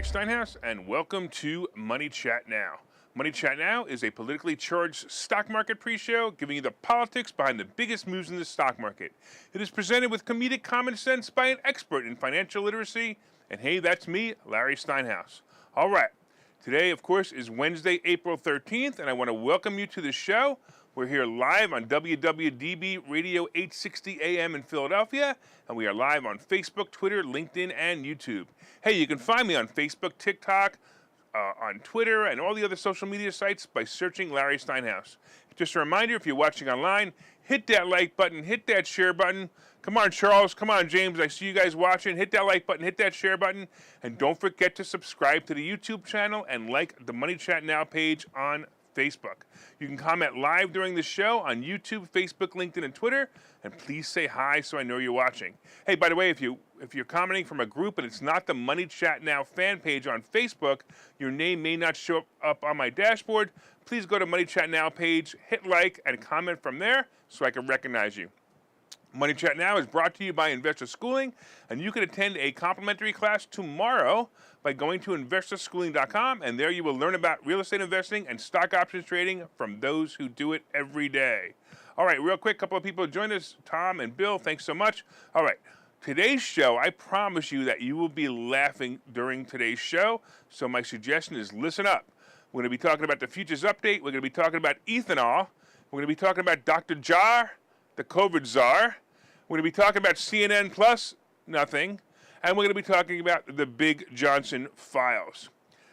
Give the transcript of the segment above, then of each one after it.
Steinhouse, and welcome to Money Chat Now. Money Chat Now is a politically charged stock market pre-show giving you the politics behind the biggest moves in the stock market. It is presented with comedic common sense by an expert in financial literacy, and hey, that's me, Larry Steinhouse. All right, today, of course, is Wednesday, April 13th, and I want to welcome you to the show. We're here live on WWDB Radio 860 AM in Philadelphia, and we are live on Facebook, Twitter, LinkedIn, and YouTube. Hey, you can find me on Facebook, TikTok, on Twitter, and all the other social media sites by searching Larry Steinhouse. Just a reminder, if you're watching online, hit that like button, hit that share button. Come on, Charles. Come on, James. I see you guys watching. Hit that like button, hit that share button, and don't forget to subscribe to the YouTube channel and like the Money Chat Now page on Facebook. You can comment live during the show on YouTube, Facebook, LinkedIn, and Twitter, and please say hi so I know you're watching. Hey, by the way, if you're commenting from a group and it's not the Money Chat Now fan page on Facebook, your name may not show up on my dashboard. Please go to Money Chat Now page, hit like, and comment from there so I can recognize you. Money Chat Now is brought to you by Investor Schooling, and you can attend a complimentary class tomorrow by going to investorschooling.com, and there you will learn about real estate investing and stock options trading from those who do it every day. All right, real quick, a couple of people joined us, Tom and Bill, thanks so much. All right, today's show, I promise you that you will be laughing during today's show, so my suggestion is listen up. We're going to be talking about the futures update, we're going to be talking about ethanol, we're going to be talking about Dr. Czar, the Covid Czar. We're going to be talking about CNN Plus, nothing. And we're going to be talking about the Big Johnson files.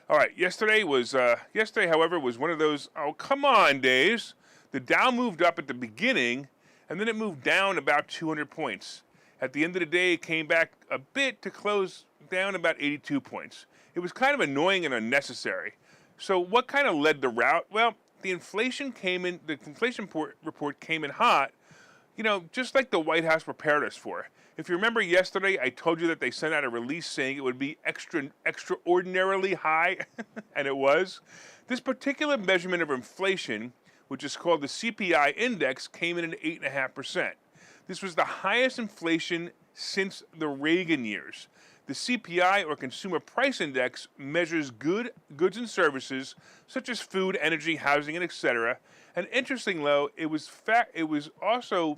All right, yesterday, however, was one of those, oh, come on, days. The Dow moved up at the beginning, and then it moved down about 200 points. At the end of the day, it came back a bit to close down about 82 points. It was kind of annoying and unnecessary. So what kind of led the rout? Well, the inflation report came in hot, you know, just like the White House prepared us for. If you remember yesterday, I told you that they sent out a release saying it would be extraordinarily high, and it was. This particular measurement of inflation, which is called the CPI index, came in at 8.5%. This was the highest inflation since the Reagan years. The CPI, or Consumer Price Index, measures goods and services such as food, energy, housing, and etc. And interesting, though, it was also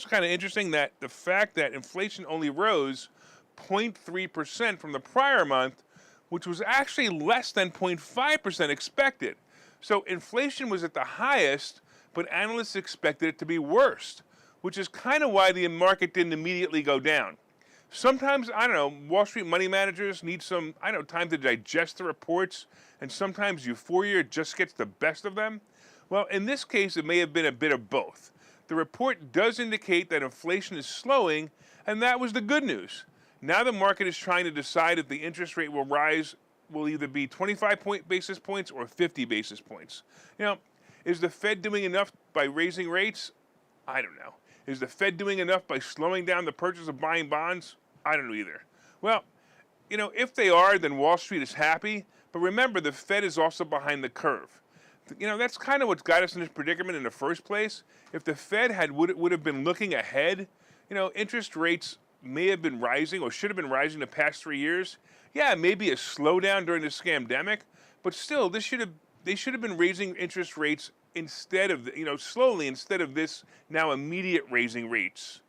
kind of interesting that the fact that inflation only rose 0.3% from the prior month, which was actually less than 0.5% expected. So inflation was at the highest, but analysts expected it to be worse, which is kind of why the market didn't immediately go down. Sometimes, I don't know, Wall Street money managers need some, time to digest the reports, and sometimes euphoria just gets the best of them. Well, in this case, it may have been a bit of both. The report does indicate that inflation is slowing, and that was the good news. Now the market is trying to decide if the interest rate will either be 25 basis points or 50 basis points. You know, is the Fed doing enough by raising rates? I don't know. Is the Fed doing enough by slowing down the purchase of buying bonds? I don't know either. Well, you know, if they are, then Wall Street is happy. But remember, the Fed is also behind the curve. You know, that's kind of what got us in this predicament in the first place. If the Fed would have been looking ahead, you know, interest rates may have been rising or should have been rising the past 3 years. Yeah, maybe a slowdown during the scamdemic, but still, they should have been raising interest rates instead of, slowly instead of this now immediate raising rates.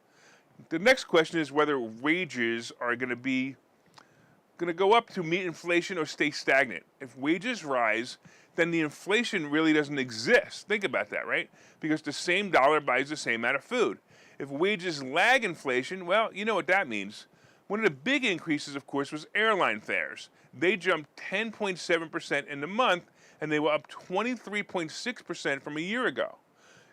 The next question is whether wages are going to go up to meet inflation or stay stagnant. If wages rise, then the inflation really doesn't exist. Think about that, right? Because the same dollar buys the same amount of food. If wages lag inflation, well, you know what that means. One of the big increases, of course, was airline fares. They jumped 10.7% in the month, and they were up 23.6% from a year ago.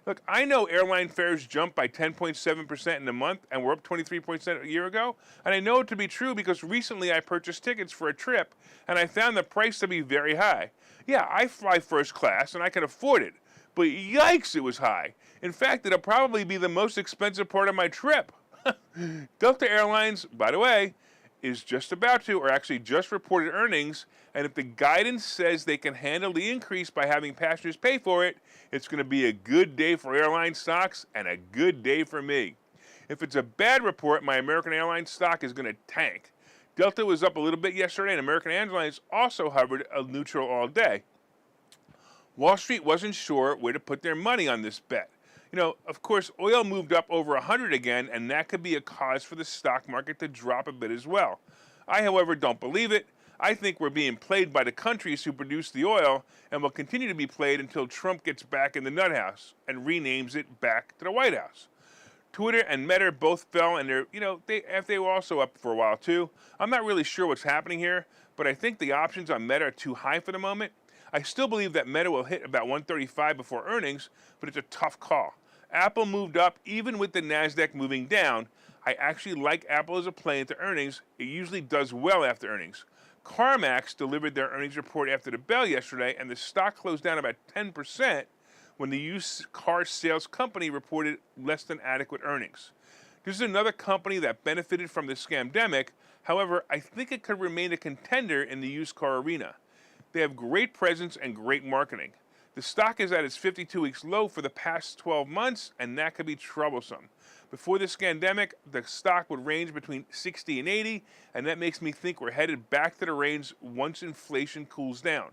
Look, I know airline fares jumped by 10.7% in a month and were up 23% a year ago. And I know it to be true because recently I purchased tickets for a trip and I found the price to be very high. Yeah, I fly first class and I can afford it. But yikes, it was high. In fact, it'll probably be the most expensive part of my trip. Delta Airlines, by the way, is just about to, or actually just reported earnings, and if the guidance says they can handle the increase by having passengers pay for it, it's going to be a good day for airline stocks and a good day for me. If it's a bad report, my American Airlines stock is going to tank. Delta was up a little bit yesterday, and American Airlines also hovered a neutral all day. Wall Street wasn't sure where to put their money on this bet. Of course, oil moved up over 100 again, and that could be a cause for the stock market to drop a bit as well. I, however, don't believe it. I think we're being played by the countries who produce the oil and will continue to be played until Trump gets back in the nut house and renames it back to the White House. Twitter and Meta both fell, and they were also up for a while too. I'm not really sure what's happening here, but I think the options on Meta are too high for the moment. I still believe that Meta will hit about 135 before earnings, but it's a tough call. Apple moved up even with the NASDAQ moving down. I actually like Apple as a play into earnings. It usually does well after earnings. CarMax delivered their earnings report after the bell yesterday, and the stock closed down about 10% when the used car sales company reported less than adequate earnings. This is another company that benefited from the scamdemic. However, I think it could remain a contender in the used car arena. They have great presence and great marketing. The stock is at its 52 weeks low for the past 12 months, and that could be troublesome. Before the scandemic, the stock would range between 60 and 80, and that makes me think we're headed back to the range once inflation cools down.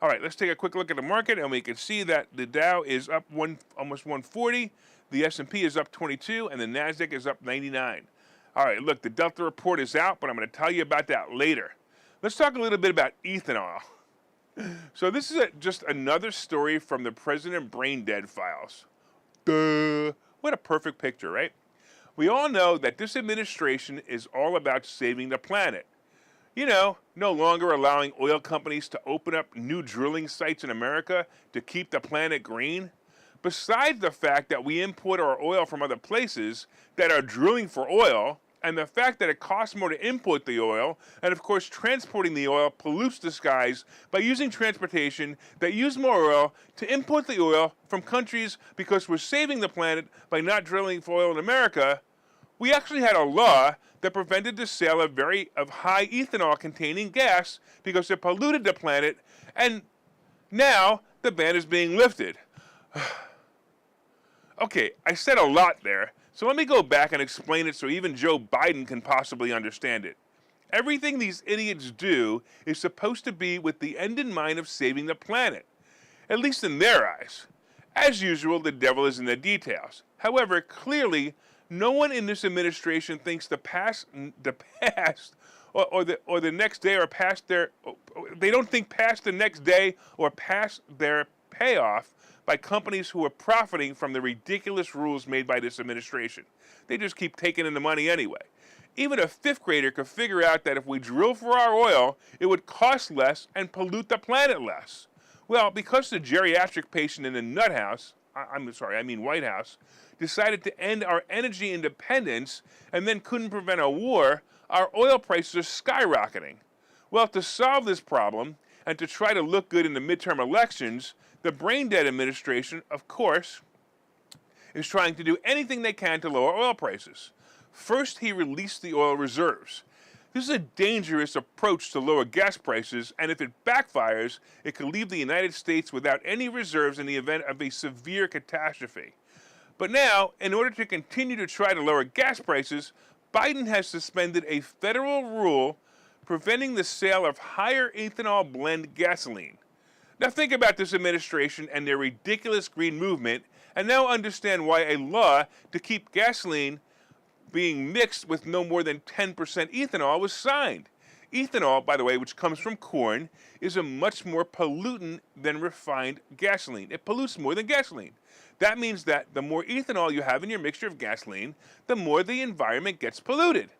All right, let's take a quick look at the market, and we can see that the Dow is up almost 140, the S&P is up 22, and the NASDAQ is up 99. All right, look, the Delta report is out, but I'm going to tell you about that later. Let's talk a little bit about ethanol. So this is just another story from the President Brain Dead files. Duh. What a perfect picture, right? We all know that this administration is all about saving the planet. No longer allowing oil companies to open up new drilling sites in America to keep the planet green. Besides the fact that we import our oil from other places that are drilling for oil, and the fact that it costs more to import the oil, and of course transporting the oil pollutes the skies by using transportation that use more oil to import the oil from countries because we're saving the planet by not drilling for oil in America, we actually had a law that prevented the sale of high ethanol containing gas because it polluted the planet, and now the ban is being lifted. Okay, I said a lot there. So let me go back and explain it so even Joe Biden can possibly understand it. Everything these idiots do is supposed to be with the end in mind of saving the planet, at least in their eyes. As usual, the devil is in the details. However, clearly, no one in this administration thinks the past or the next day or past they don't think past the next day or past their payoff by companies who are profiting from the ridiculous rules made by this administration. They just keep taking in the money anyway. Even a fifth grader could figure out that if we drill for our oil, it would cost less and pollute the planet less. Well, because the geriatric patient in the White House, decided to end our energy independence and then couldn't prevent a war, our oil prices are skyrocketing. Well, to solve this problem and to try to look good in the midterm elections, the Brain Dead administration, of course, is trying to do anything they can to lower oil prices. First, he released the oil reserves. This is a dangerous approach to lower gas prices, and if it backfires, it could leave the United States without any reserves in the event of a severe catastrophe. But now, in order to continue to try to lower gas prices, Biden has suspended a federal rule preventing the sale of higher ethanol blend gasoline. Now think about this administration and their ridiculous green movement, and now understand why a law to keep gasoline being mixed with no more than 10% ethanol was signed. Ethanol, by the way, which comes from corn, is a much more pollutant than refined gasoline. It pollutes more than gasoline. That means that the more ethanol you have in your mixture of gasoline, the more the environment gets polluted.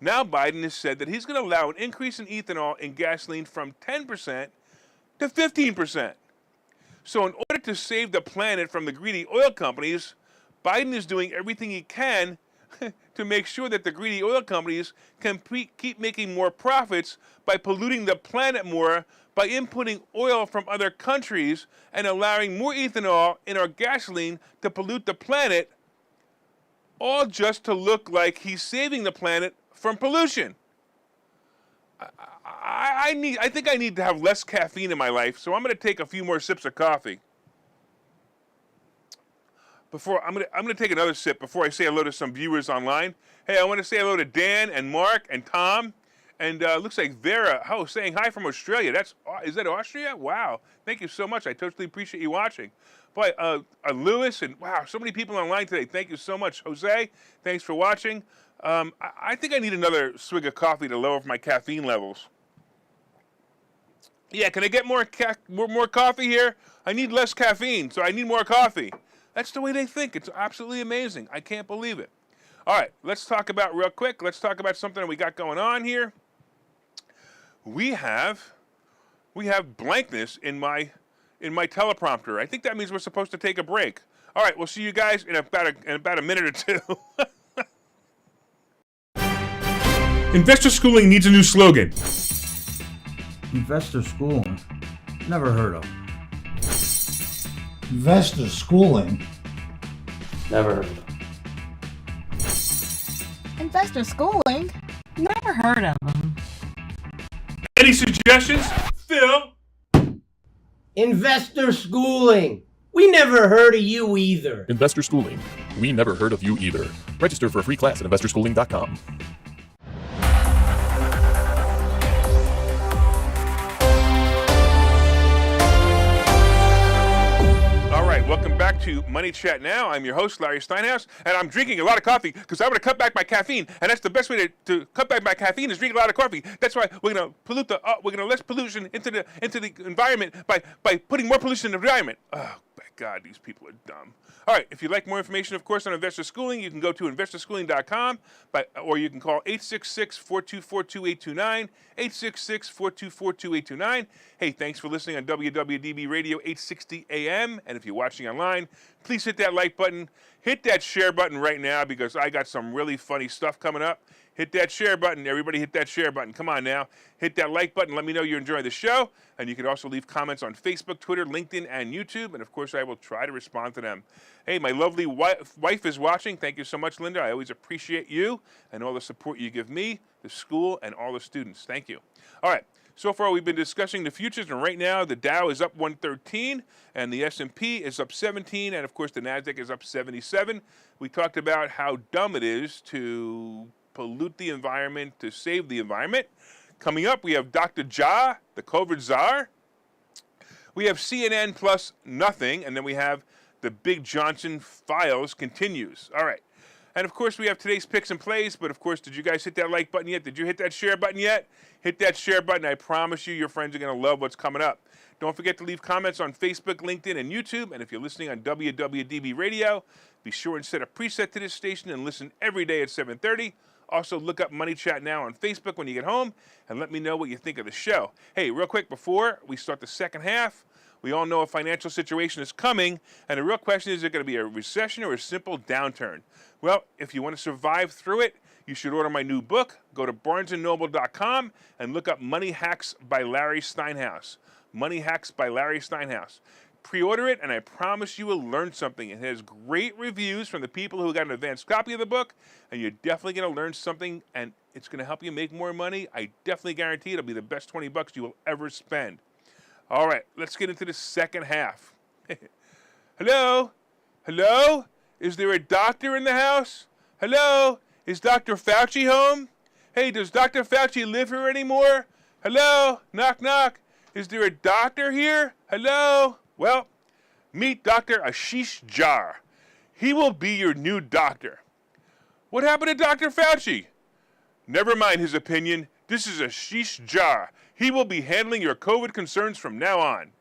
Now Biden has said that he's going to allow an increase in ethanol in gasoline from 10% to 15%. So in order to save the planet from the greedy oil companies, Biden is doing everything he can to make sure that the greedy oil companies can keep making more profits by polluting the planet more by inputting oil from other countries and allowing more ethanol in our gasoline to pollute the planet, all just to look like he's saving the planet from pollution. I think I need to have less caffeine in my life, so I'm going to take a few more sips of coffee. I'm going to take another sip before I say hello to some viewers online. Hey, I want to say hello to Dan and Mark and Tom And looks like Vera, saying hi from Australia. Is that Austria? Wow. Thank you so much. I totally appreciate you watching. Boy, Lewis, and wow, so many people online today. Thank you so much. Jose, thanks for watching. I think I need another swig of coffee to lower my caffeine levels. Yeah, can I get more coffee here? I need less caffeine, so I need more coffee. That's the way they think. It's absolutely amazing. I can't believe it. All right, let's talk about something that we got going on here. We have blankness in my teleprompter. I think that means we're supposed to take a break. All right, we'll see you guys in about a minute or two. Investor schooling needs a new slogan. Investor schooling? Never heard of. Investor schooling? Never heard of. Investor schooling? Never heard of them. Any suggestions? Phil? Investor schooling. We never heard of you either. Investor schooling. We never heard of you either. Register for a free class at investorschooling.com. Welcome back to Money Chat Now. I'm your host, Larry Steinhouse, and I'm drinking a lot of coffee because I'm going to cut back my caffeine, and that's the best way to cut back my caffeine is drink a lot of coffee. That's why we're going to less pollution into the environment by putting more pollution in the environment. Oh my God, these people are dumb. All right, if you'd like more information, of course, on investor schooling, you can go to investorschooling.com, or you can call 866-424-2829, 866-424-2829. Hey, thanks for listening on WWDB Radio 860 AM, and if you're watching online, please hit that like button, hit that share button right now, because I got some really funny stuff coming up. Hit that share button. Everybody hit that share button. Come on now. Hit that like button. Let me know you're enjoying the show. And you can also leave comments on Facebook, Twitter, LinkedIn, and YouTube. And, of course, I will try to respond to them. Hey, my lovely wife is watching. Thank you so much, Linda. I always appreciate you and all the support you give me, the school, and all the students. Thank you. All right. So far, we've been discussing the futures, and right now, the Dow is up 113, and the S&P is up 17, and, of course, the NASDAQ is up 77. We talked about how dumb it is to pollute the environment to save the environment. Coming up, we have Dr. JHA, the Covid Czar. We have CNN plus nothing, and then we have the Big Johnson Files continues. All right. And, of course, we have today's picks and plays, but, of course, did you guys hit that like button yet? Did you hit that share button yet? Hit that share button. I promise you your friends are going to love what's coming up. Don't forget to leave comments on Facebook, LinkedIn, and YouTube. And if you're listening on WWDB Radio, be sure and set a preset to this station and listen every day at 7:30. Also, look up Money Chat Now on Facebook when you get home, and let me know what you think of the show. Hey, real quick, before we start the second half, we all know a financial situation is coming, and the real question is it going to be a recession or a simple downturn? Well, if you want to survive through it, you should order my new book. Go to barnesandnoble.com and look up Money Hacks by Larry Steinhouse. Money Hacks by Larry Steinhouse. Pre-order it, and I promise you will learn something. It has great reviews from the people who got an advanced copy of the book, and you're definitely going to learn something, and it's going to help you make more money. I definitely guarantee it'll be the best $20 you will ever spend. All right, let's get into the second half. Hello? Hello? Is there a doctor in the house? Hello? Is Dr. Fauci home? Hey, does Dr. Fauci live here anymore? Hello? Knock, knock. Is there a doctor here? Hello? Well, meet Dr. Ashish Jha. He will be your new doctor. What happened to Dr. Fauci? Never mind his opinion. This is Ashish Jha. He will be handling your COVID concerns from now on.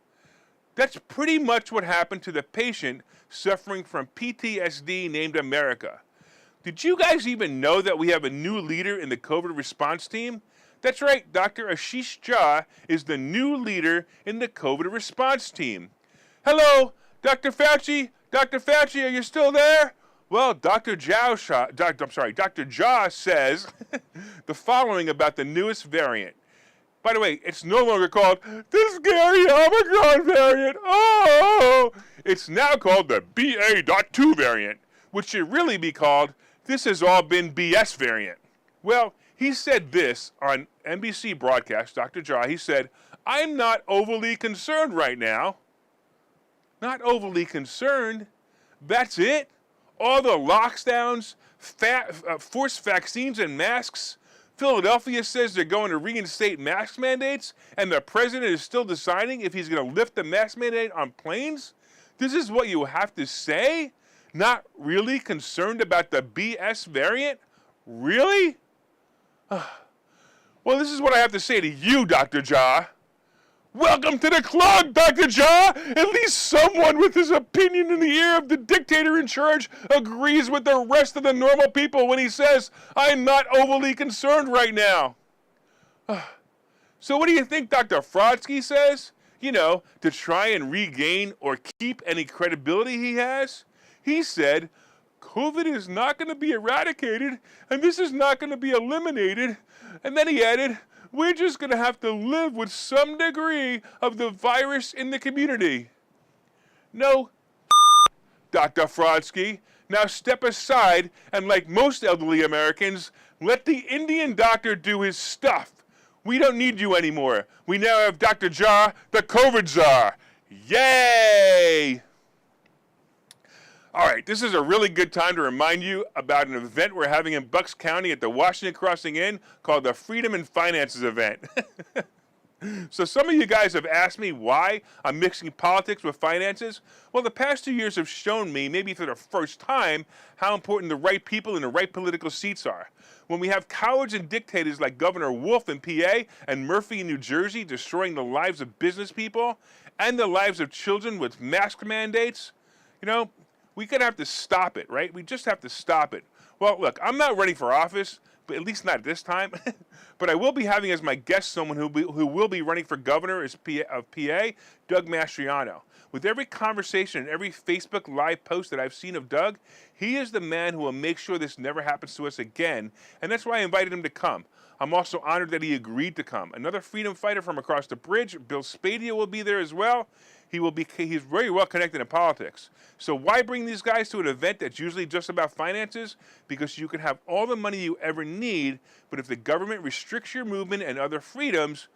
That's pretty much what happened to the patient suffering from PTSD named America. Did you guys even know that we have a new leader in the COVID response team? That's right, Dr. Ashish Jha is the new leader in the COVID response team. Hello, Dr. Fauci? Dr. Fauci, are you still there? Well, Dr. Jha says the following about the newest variant. By the way, it's no longer called the scary Omicron variant. Oh! It's now called the BA.2 variant, which should really be called this has all been BS variant. Well, he said this on NBC broadcast, Dr. Jha. He said, I'm not overly concerned right now. Not overly concerned. That's it? All the lockdowns, forced vaccines and masks, Philadelphia says they're going to reinstate mask mandates, and the president is still deciding if he's going to lift the mask mandate on planes? This is what you have to say? Not really concerned about the BS variant? Really? Well, this is what I have to say to you, Dr. JHA. Welcome to the club, Dr. JHA! At least someone with his opinion in the ear of the dictator in charge agrees with the rest of the normal people when he says, I'm not overly concerned right now. So what do you think Dr. Frodsky says? You know, to try and regain or keep any credibility he has? He said, COVID is not going to be eradicated, and this is not going to be eliminated. And then he added, we're just going to have to live with some degree of the virus in the community. No, Dr. Frodsky. Now step aside and, like most elderly Americans, let the Indian doctor do his stuff. We don't need you anymore. We now have Dr. JHA, the Covid Czar. Yay! All right, this is a really good time to remind you about an event we're having in Bucks County at the Washington Crossing Inn called the Freedom and Finances event. So some of you guys have asked me why I'm mixing politics with finances. Well, the past 2 years have shown me, maybe for the first time, how important the right people in the right political seats are. When we have cowards and dictators like Governor Wolf in PA and Murphy in New Jersey destroying the lives of business people and the lives of children with mask mandates, you know, we're going to have to stop it, right? We just have to stop it. Well, look, I'm not running for office, but at least not at this time. But I will be having as my guest someone who will be running for governor of PA, Doug Mastriano. With every conversation and every Facebook Live post that I've seen of Doug, he is the man who will make sure this never happens to us again. And that's why I invited him to come. I'm also honored that he agreed to come. Another freedom fighter from across the bridge, Bill Spadia, will be there as well. He's very well connected in politics. So why bring these guys to an event that's usually just about finances? Because you can have all the money you ever need, but if the government restricts your movement and other freedoms,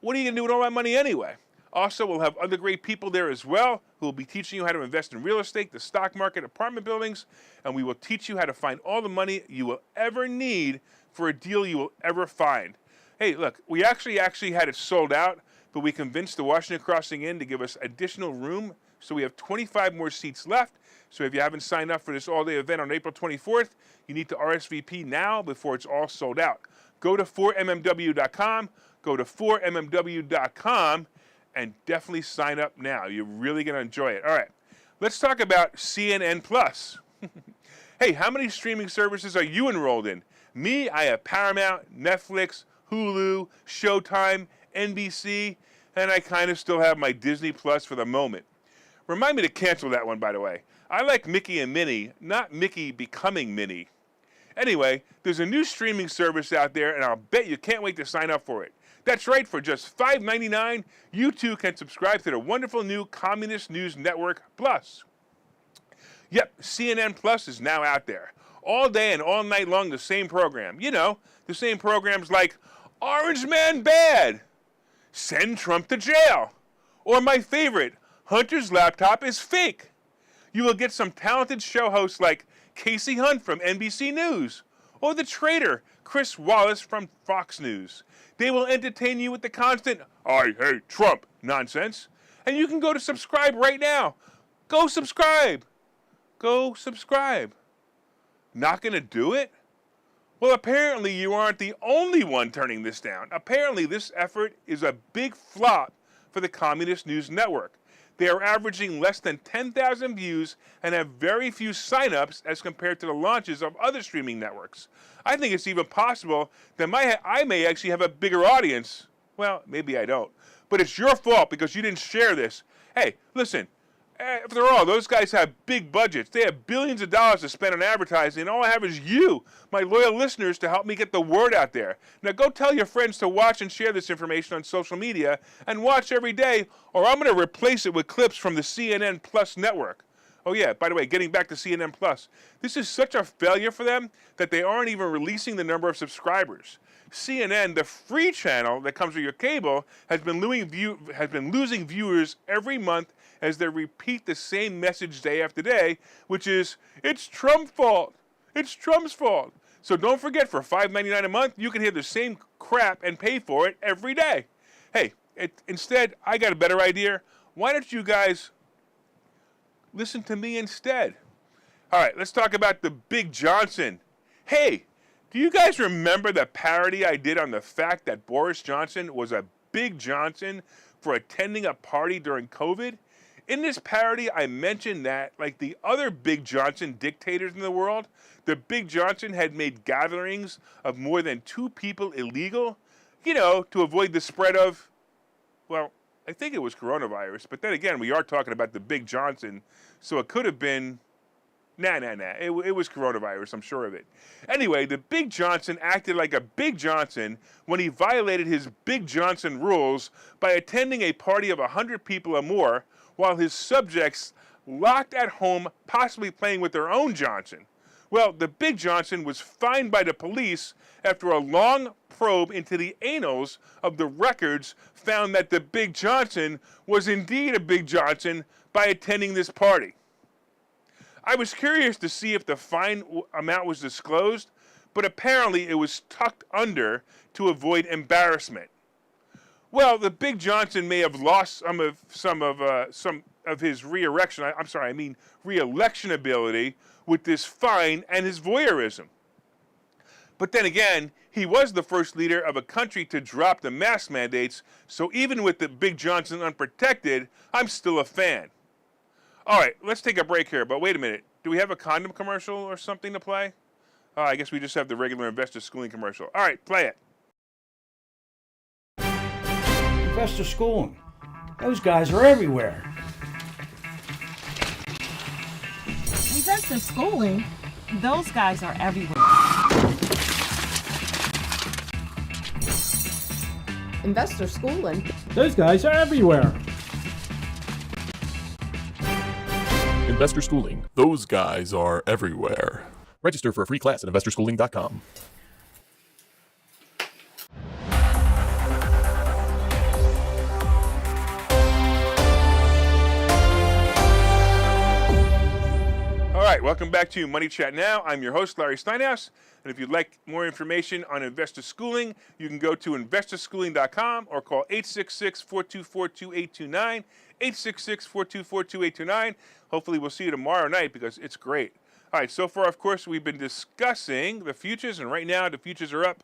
what are you going to do with all that money anyway? Also, we'll have other great people there as well who will be teaching you how to invest in real estate, the stock market, apartment buildings, and we will teach you how to find all the money you will ever need for a deal you will ever find. Hey, look, we actually had it sold out, but we convinced the Washington Crossing Inn to give us additional room, so we have 25 more seats left. So if you haven't signed up for this all-day event on April 24th, you need to RSVP now before it's all sold out. Go to 4mmw.com, and definitely sign up now. You're really going to enjoy it. All right, let's talk about CNN Plus. Hey, how many streaming services are you enrolled in? Me, I have Paramount, Netflix, Hulu, Showtime, NBC, and I kind of still have my Disney Plus for the moment. Remind me to cancel that one, by the way. I like Mickey and Minnie, not Mickey becoming Minnie. Anyway, there's a new streaming service out there, and I'll bet you can't wait to sign up for it. That's right, for just $5.99, you too can subscribe to the wonderful new Communist News Network Plus. Yep, CNN Plus is now out there. All day and all night long, the same program. You know, the same programs like Orange Man Bad, Send Trump to Jail, or my favorite, Hunter's Laptop is Fake. You will get some talented show hosts like Casey Hunt from NBC News, or the traitor, Chris Wallace from Fox News. They will entertain you with the constant, I hate Trump nonsense. And you can go to subscribe right now. Go subscribe. Go subscribe. Not going to do it? Well, apparently you aren't the only one turning this down. Apparently this effort is a big flop for the Communist News Network. They are averaging less than 10,000 views and have very few signups as compared to the launches of other streaming networks. I think it's even possible that I may actually have a bigger audience. Well, maybe I don't. But it's your fault because you didn't share this. Hey, listen. After all, those guys have big budgets. They have billions of dollars to spend on advertising, and all I have is you, my loyal listeners, to help me get the word out there. Now go tell your friends to watch and share this information on social media, and watch every day, or I'm going to replace it with clips from the CNN Plus network. Oh yeah, by the way, getting back to CNN Plus, this is such a failure for them that they aren't even releasing the number of subscribers. CNN, the free channel that comes with your cable, has been losing viewers every month as they repeat the same message day after day, which is, it's Trump's fault. It's Trump's fault. So don't forget, for $5.99 a month, you can hear the same crap and pay for it every day. Hey, instead, I got a better idea. Why don't you guys listen to me instead? All right, let's talk about the Big Johnson. Hey, do you guys remember the parody I did on the fact that Boris Johnson was a Big Johnson for attending a party during COVID? In this parody, I mentioned that, like the other Big Johnson dictators in the world, the Big Johnson had made gatherings of more than 2 people illegal, to avoid the spread of, well, I think it was coronavirus. But then again, we are talking about the Big Johnson, so it could have been, nah. It was coronavirus, I'm sure of it. Anyway, the Big Johnson acted like a Big Johnson when he violated his Big Johnson rules by attending a party of 100 people or more, while his subjects locked at home, possibly playing with their own Johnson. Well, the Big Johnson was fined by the police after a long probe into the annals of the records found that the Big Johnson was indeed a Big Johnson by attending this party. I was curious to see if the fine amount was disclosed, but apparently it was tucked under to avoid embarrassment. Well, the Big Johnson may have lost some of his re-election ability with this fine and his voyeurism. But then again, he was the first leader of a country to drop the mask mandates, so even with the Big Johnson unprotected, I'm still a fan. All right, let's take a break here, but wait a minute. Do we have a condom commercial or something to play? Oh, I guess we just have the regular investor schooling commercial. All right, play it. Investor schooling. Those guys are everywhere. Investor schooling? Those guys are everywhere. Investor schooling. Those guys are everywhere. Investor Schooling. Those guys are everywhere. Register for a free class at investorschooling.com. All right, welcome back to Money Chat Now. I'm your host, Larry Steinhouse. And if you'd like more information on investor schooling, you can go to investorschooling.com or call 866-424-2829, 866-424-2829. Hopefully we'll see you tomorrow night because it's great. All right, so far, of course, we've been discussing the futures, and right now the futures are up.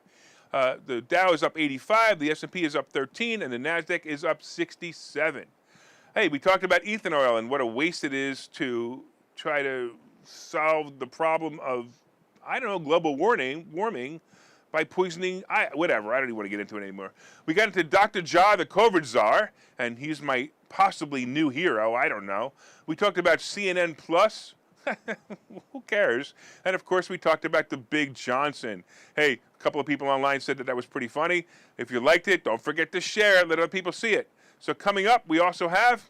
The Dow is up 85, the S&P is up 13, and the NASDAQ is up 67. Hey, we talked about ethanol and what a waste it is to try to solve the problem of, global warming by poisoning, whatever. I don't even want to get into it anymore. We got into Dr. JHA, the Covid Czar, and he's my possibly new hero. I don't know. We talked about CNN Plus. Who cares? And, of course, we talked about the Big Johnson. Hey, a couple of people online said that was pretty funny. If you liked it, don't forget to share it. Let other people see it. So coming up, we also have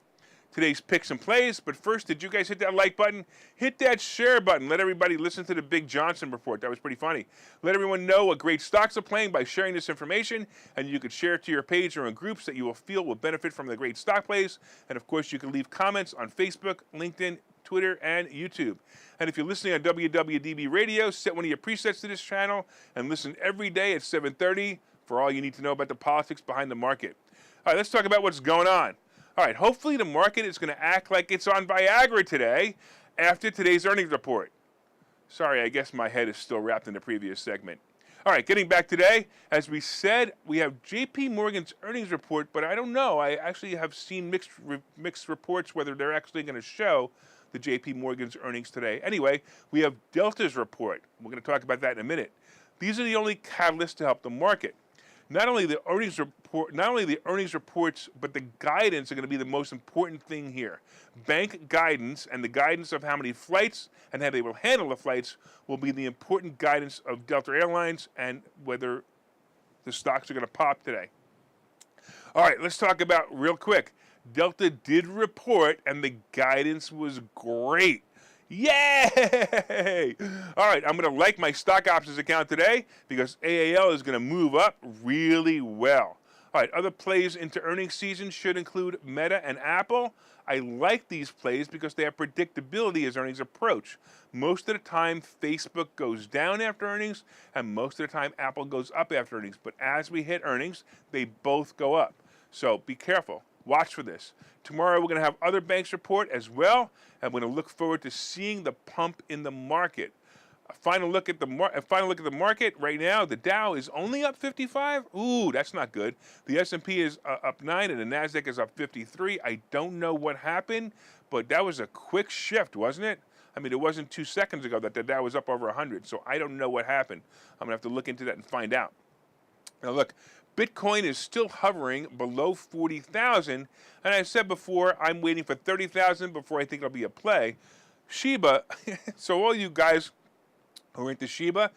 today's picks and plays. But first, did you guys hit that like button? Hit that share button. Let everybody listen to the Big Johnson report. That was pretty funny. Let everyone know what great stocks are playing by sharing this information. And you could share it to your page or in groups that you will feel will benefit from the great stock plays. And, of course, you can leave comments on Facebook, LinkedIn, Twitter, and YouTube. And if you're listening on WWDB Radio, set one of your presets to this channel and listen every day at 7:30 for all you need to know about the politics behind the market. All right, let's talk about what's going on. All right, hopefully the market is going to act like it's on Viagra today after today's earnings report. Sorry, I guess my head is still wrapped in the previous segment. All right, getting back today, as we said, we have J.P. Morgan's earnings report, but I don't know. I actually have seen mixed reports whether they're actually going to show the J.P. Morgan's earnings today. Anyway, we have Delta's report. We're going to talk about that in a minute. These are the only catalysts to help the market. Not only the earnings reports, but the guidance are going to be the most important thing here. Bank guidance and the guidance of how many flights and how they will handle the flights will be the important guidance of Delta Airlines and whether the stocks are going to pop today. All right, let's talk about real quick. Delta did report, and the guidance was great. Yay! All right, I'm going to like my stock options account today because AAL is going to move up really well. All right, other plays into earnings season should include Meta and Apple. I like these plays because they have predictability as earnings approach. Most of the time, Facebook goes down after earnings, and most of the time, Apple goes up after earnings. But as we hit earnings, they both go up. So be careful. Watch for this. Tomorrow, we're going to have other banks report as well, and we're going to look forward to seeing the pump in the market. A final look at the market right now. The Dow is only up 55. Ooh, that's not good. The S&P is up 9, and the Nasdaq is up 53. I don't know what happened, but that was a quick shift, wasn't it? I mean, it wasn't 2 seconds ago that the Dow was up over 100. So I don't know what happened. I'm gonna have to look into that and find out. Now look, Bitcoin is still hovering below 40,000, and I said before I'm waiting for 30,000 before I think it'll be a play. Shiba. So all you guys who are into Shiba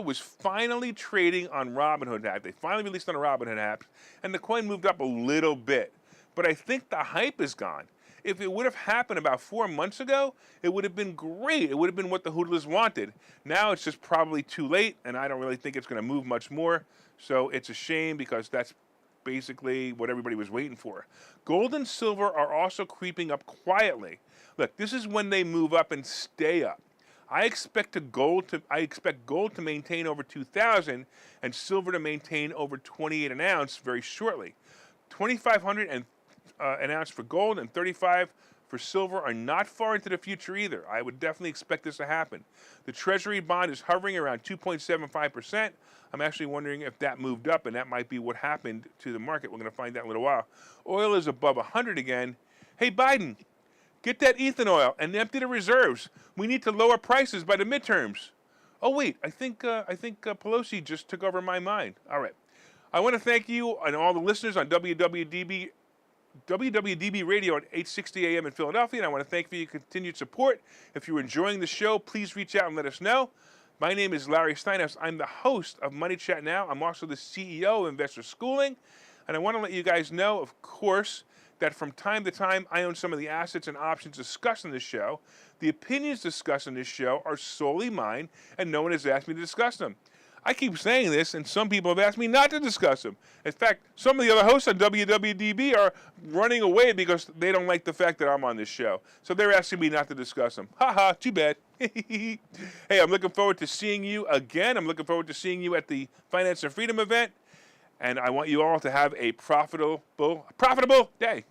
was finally trading on Robinhood app. They finally released on a Robinhood app, and the coin moved up a little bit. But I think the hype is gone. If it would have happened about 4 months ago, it would have been great. It would have been what the hoodlers wanted. Now it's just probably too late, and I don't really think it's going to move much more. So it's a shame because that's basically what everybody was waiting for. Gold and silver are also creeping up quietly. Look, this is when they move up and stay up. I expect gold to maintain over 2,000 and silver to maintain over 28 an ounce very shortly. 2,500 an ounce for gold and 35 for silver are not far into the future either. I would definitely expect this to happen. The Treasury bond is hovering around 2.75%. I'm actually wondering if that moved up, and that might be what happened to the market. We're going to find out in a little while. Oil is above 100 again. Hey, Biden, get that Ethanol and empty the reserves. We need to lower prices by the midterms. Oh wait, I think Pelosi just took over my mind. All right, I want to thank you and all the listeners on WWDB Radio at 8:60 a.m. in Philadelphia, and I want to thank you for your continued support. If you're enjoying the show, please reach out and let us know. My name is Larry Steinhouse. I'm the host of Money Chat Now. I'm also the CEO of Investor Schooling, and I want to let you guys know, of course, that from time to time, I own some of the assets and options discussed in this show. The opinions discussed in this show are solely mine, and no one has asked me to discuss them. I keep saying this, and some people have asked me not to discuss them. In fact, some of the other hosts on WWDB are running away because they don't like the fact that I'm on this show. So they're asking me not to discuss them. Ha, too bad. Hey, I'm looking forward to seeing you again. I'm looking forward to seeing you at the Finance and Freedom event. And I want you all to have a profitable day.